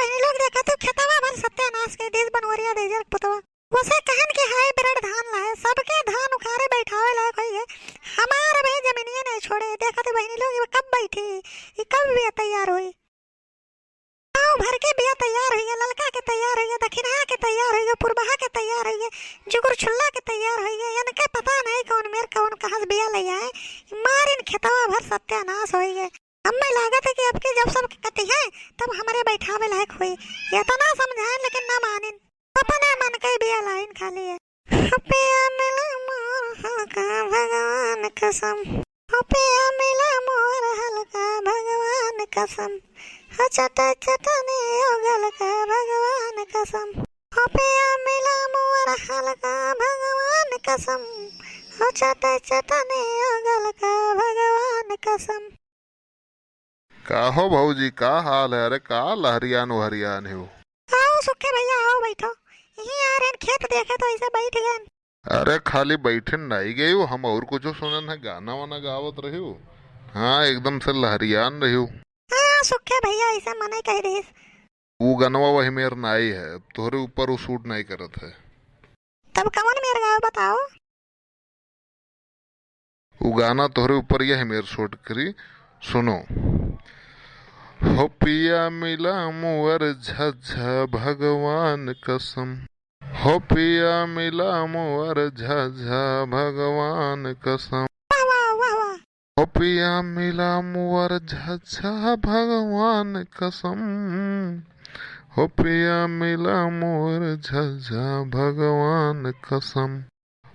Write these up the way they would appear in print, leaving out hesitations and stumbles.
बहनी लोग देखा तो खेतवा भर सत्यानाश के देश बनवरिया दे जर पुतवा उसे कहन के हाइब्रिड धान लाए सबके धान उखाड़े बैठावे लायक होई है हमार भाई जमीनिया नहीं छोड़े देखा तो बहनी लोग ये कब बैठी ये कब भी तैयार हुई गाँव भर के बिया तैयार हुई है ललका के तैयार हुई है दक्षिणा के तैयार हुई है पूर्वहा के तैयार हुई है जुगुर छुल्ला के तैयार हुई है इनके पता नहीं कौन मेर कौन कहाँ से बिया ले आए मारिन खेतवा भर सत्यानाश हुई है हमें लागत है कि अब की जब सब कती है तब हमारे बैठावे लायक हुई ये तो ना समझाएं लेकिन ना मानिन अपने मन के बिया लाइन खाली है पिया मिला मोर हल्का भगवान कसम पिया मिला मोर हल्का भगवान कसम चटा चटने उगल का भगवान कसम पिया मिला मोर हल्का भगवान कसम चटा चटने उगल का भगवान कसम। का हो भाऊजी का हाल है? अरे का लहरियान वहरियान हो? आओ सुखे भैया आओ बैठो यहीं आ रहे खेत देखे तो ऐसे बैठ गए। अरे खाली बैठे नहीं गई हो हम और कुछ सुनन है गाना वाना गावत रहे हो? हाँ एकदम से लहरियान रही हो। हाँ सुखे भैया ऐसे मने कह रही वो गनवा वही मेर नाई है तोहरे ऊपर वो सूट नहीं करत है। तब कौन मेरे गाँव बताओ? वो गाना तोहरे ऊपर यह मेर सूट करी सुनो। हो पिया मिला मुअर झझा भगवान कसम हो पिया मिला मुअर झझा भगवान कसम वाह वाह वाह वाह हो पिया मिला मुअर झझा भगवान कसम हो पिया मिला मुअर झझा भगवान कसम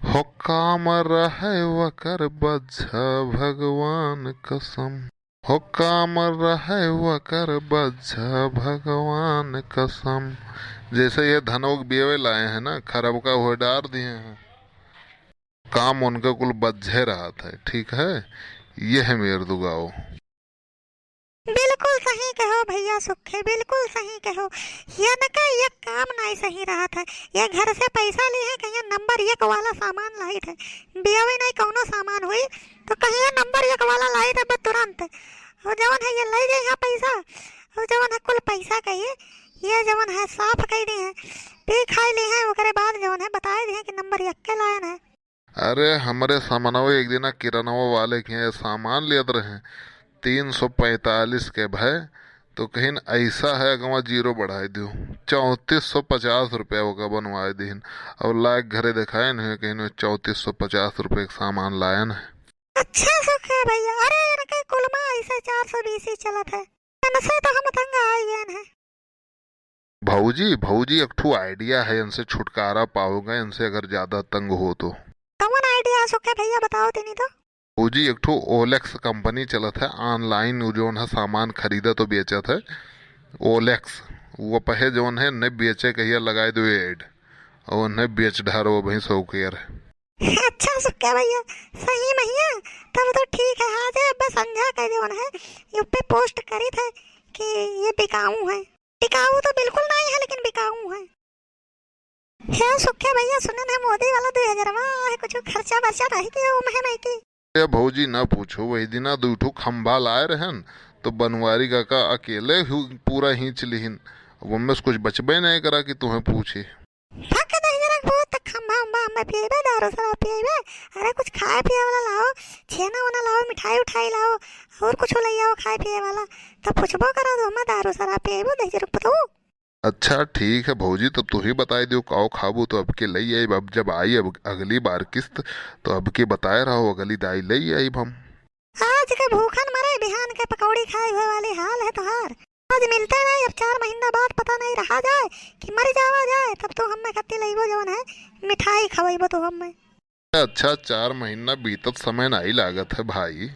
हो काम रहे वकर बज्झा भगवान कसम हो काम रहे वकर बज्झा भगवान कसम। जैसे ये धनोक बेवे लाए हैं ना खरब का वो डार दिए हैं काम उनका कुल बज्झे रहा था। ठीक है ये है मेरे दुगाओ। बिल्कुल सही कहो भैया सुखे बिल्कुल सही कहो ये न का ये काम नहीं सही रहा था ये घर से पैसा लिए है कहीं नंबर 1 वाला सामान लाई थे बियावे नहीं कौनो सामान हुई तो कहीं ये नंबर 1 वाला लाई थे बस तुरंत और जवन है ये ले जाए यहाँ पैसा और जवन है कुल पैसा कहिए ये जवन है साफ कह दी है पी खाई ली है उसके बाद जवन है बताए दिए कि नंबर 1 के लायन है। अरे हमारे सामानवा एक दिन किरानवा वाले के सामान ले रहे 345 के भय तो कहीं ऐसा है अगवा जीरो बढ़ाई दो 3450 रुपया होगा बनवाए दिन और लायक घरे दिखाए नहीं कहीं 3450 रुपये का सामान लायन है। अच्छा सुखे भैया अरे इनके कुलमा ऐसे 420 ही चलत है इनसे तो हम तंग आ गए हैं। भाऊजी भाऊजी एक ठू आइडिया है इनसे छुटकारा पाओगे इनसे अगर ज्यादा तंग हो तो। कौन आइडिया सुखे भैया बताओ तेनी तो। भाऊजी एक ठू ओलेक्स कंपनी चलत है ऑनलाइन जो है सामान खरीदा तो बेचत है ओलेक्स वो पहे जो है न बेचे कहिए लगाए दो एड और न बेच ढारो वही सौ केयर है। अच्छा सुक्का भैया सही भैया तब तो ठीक है आज बस संध्या का जो है ये पे पोस्ट करी थे कि ये बिकाऊ है टिकाऊ तो बिल्कुल नहीं है लेकिन बिकाऊ है। है सुक्का भैया सुनन है मोदी वाला 2000 है कुछ खर्चा बर्चा नहीं किया वो मैं की भाऊजी ना पूछो वही दिना दूठो खंभा लाए रहन तो बनवारी का अकेले पूरा हिंच लिहिन वो में कुछ बचबे नहीं करा कि तुम्हें पूछे खंभा उम्बा में पिएबे दारू शराब पिएबे अरे कुछ खाए पिए वाला लाओ छेना वना लाओ मिठाई उठाई लाओ और कुछ ले आओ खाए पिए वाला तब पूछबो करा दो मैं दारू शराब पिएबो दे रुपये तो। अच्छा ठीक है भाऊजी तो तू ही बताई दो काओ खाबू तो अब के लई आई अब जब आई अब अगली बार किस्त तो अब के बताए रहो अगली दाई लई आई हम आज के भूखन मरे बिहान के पकौड़ी खाए हुए वाली हाल है तुहार आज मिलता नहीं अब 4 महीना बाद पता नहीं रहा जाए कि मर जावा जाए तब तो हमें खत्ती लईबो जवन है मिठाई खवाइबो तो हमें। अच्छा 4 महीना बीतत समय नहीं लागत है भाई।